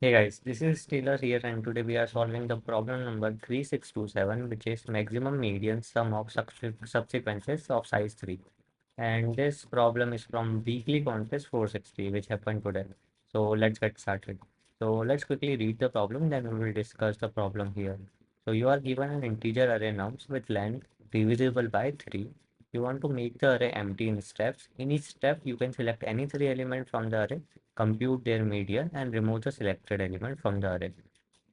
Hey guys, this is Taylor here, and today we are solving the problem number 3627, which is maximum median sum of subsequences of size 3. And this problem is from weekly contest 460, which happened today. So let's get started. So let's quickly read the problem, then we will discuss the problem here. So you are given an integer array nums with length divisible by 3. You want to make the array empty in steps. In each step, you can select any three elements from the array, compute their median, and remove the selected element from the array.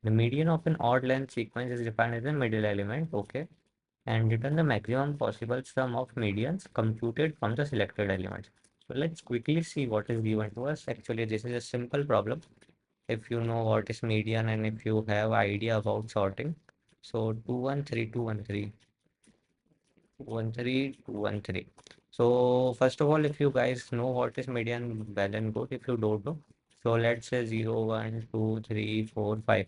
The median of an odd length sequence is defined as the middle element, okay, and return the maximum possible sum of medians computed from the selected elements. So let's quickly see what is given to us. Actually, this is a simple problem. If you know what is median and if you have idea about sorting. So 213, 213. So first of all, if you guys know what is median, well and good. If you don't know, so let's say 0, 1, 2, 3, 4, 5,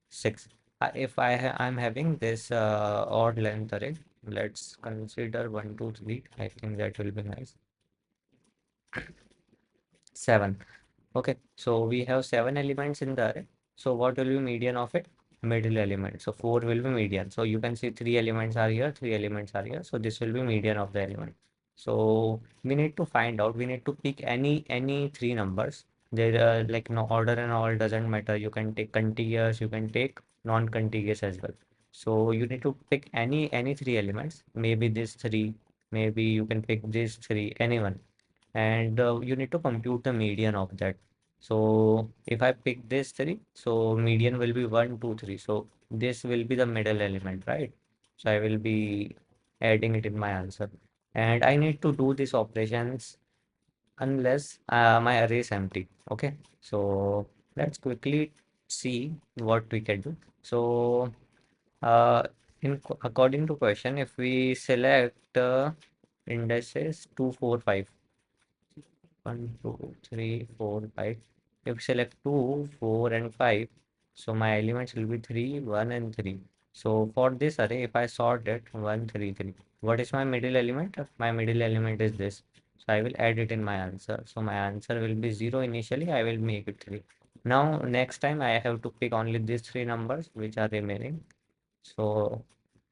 6. If I'm having this odd length array, let's consider 1, 2, 3. I think that will be nice. 7. Okay, so we have 7 elements in the array. So what will be median of it? Middle element. So 4 will be median. So you can see 3 elements are here, 3 elements are here. So this will be median of the element. So we need to find out, we need to pick any three numbers. There like no order and all doesn't matter. You can take contiguous, you can take non-contiguous as well. So you need to pick any three elements. Maybe this three, maybe you can pick this three, anyone, and you need to compute the median of that. So if I pick this three, so median will be 1, 2, 3. So this will be the middle element, right? So I will be adding it in my answer. And I need to do these operations unless my array is empty. Okay. So let's quickly see what we can do. So uh, according to question, if we select indices 2, 4, 5. 1, 2, 3, 4, 5. If we select 2, 4, and 5, so my elements will be 3, 1, and 3. So for this array, if I sort it 1, 3, 3, what is my middle element? My middle element is this. So I will add it in my answer. So my answer will be 0 initially. I will make it 3. Now, next time I have to pick only these three numbers which are remaining. So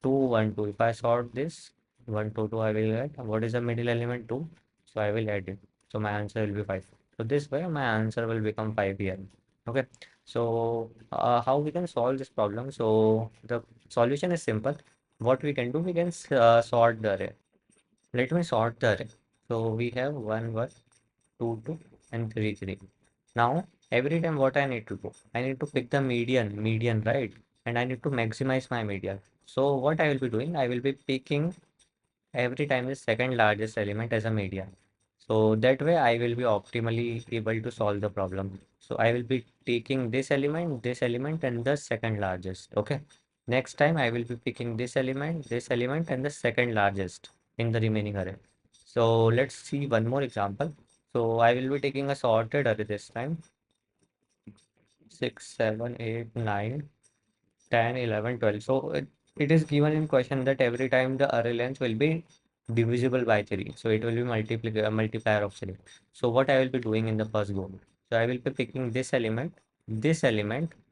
2, 1, 2. If I sort this 1, 2, 2, I will get what is the middle element 2. So I will add it. So my answer will be 5. So this way my answer will become 5 here. Okay. So how we can solve this problem? So the solution is simple. What we can do, we can sort the array. Let me sort the array. So we have 1, 1, 2, 2, and 3, 3. Now, every time what I need to do, I need to pick the median, right? And I need to maximize my median. So what I will be doing, I will be picking every time the second largest element as a median. So that way I will be optimally able to solve the problem. So I will be taking this element, and the second largest. Okay. Next time I will be picking this element, and the second largest in the remaining array. So let's see one more example. So I will be taking a sorted array this time. 6, 7, 8, 9, 10, 11, 12. So it is given in question that every time the array length will be divisible by 3. So it will be multiplier of 3. So what I will be doing in the first go? So I will be picking this element,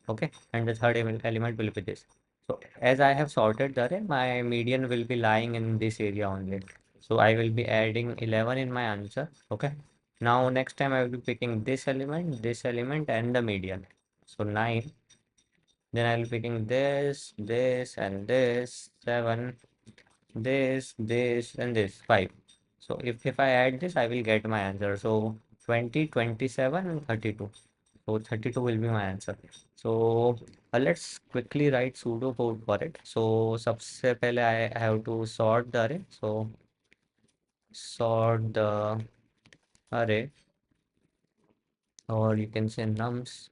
okay, and the third element will be this. So as I have sorted the array, my median will be lying in this area only. So I will be adding 11 in my answer, okay. Now next time I will be picking this element, and the median. So 9. Then I'll be picking and this, 7, this, and this, 5. So if I add this, I will get my answer. So 20, 27, and 32. So 32 will be my answer. So let's quickly write pseudo code for it. So सबसे पहले I have to sort the array. So sort the array, or you can say nums.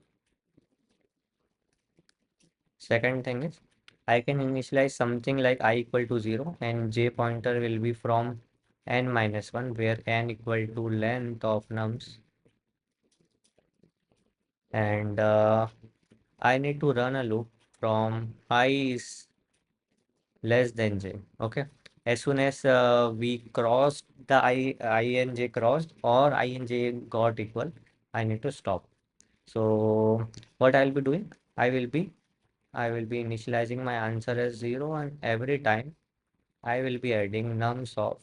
Second thing is, I can initialize something like I equal to 0, and j pointer will be from n minus 1, where n equal to length of nums, and I need to run a loop from I is less than j. Okay. As soon as we crossed the I and j crossed, or I and j got equal, I need to stop. So what I'll be doing, I will be I will be initializing my answer as 0, and every time I will be adding nums of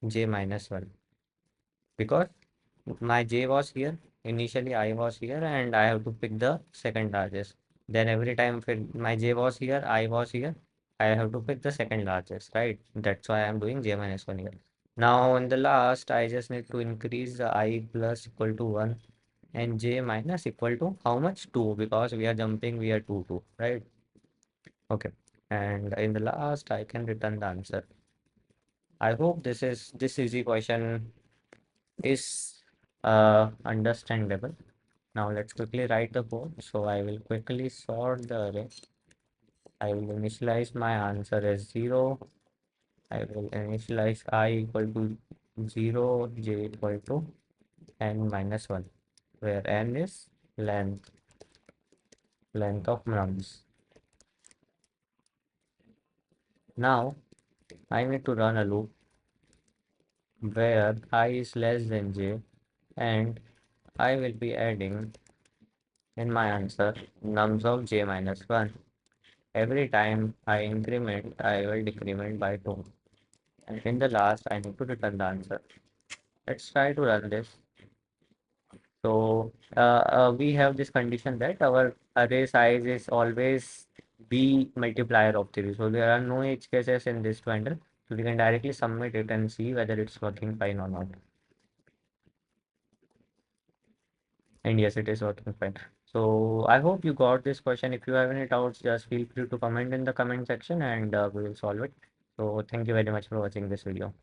j minus 1, because my j was here, initially I was here, and I have to pick the second largest. Then every time my j was here, I was here, I have to pick the second largest, right? That's why I'm doing j minus 1 here. Now in the last, I just need to increase the I plus equal to 1 and j minus equal to how much? 2, because we are jumping, we are 2, 2, right? Okay. And in the last, I can return the answer. I hope this easy question is understandable. Now let's quickly write the code. So I will quickly sort the array. I will initialize my answer as 0. I will initialize I equal to 0, j equal to n minus 1, where n is length of nums. Now I need to run a loop where I is less than j, and I will be adding in my answer nums of j minus 1. Every time I increment, I will decrement by 2. And in the last, I need to return the answer. Let's try to run this. So we have this condition that our array size is always b multiplier of 3. So there are no edge cases in this to handle. So we can directly submit it and see whether it's working fine or not. And yes, it is working fine. So I hope you got this question. If you have any doubts, just feel free to comment in the comment section, and we will solve it. So thank you very much for watching this video.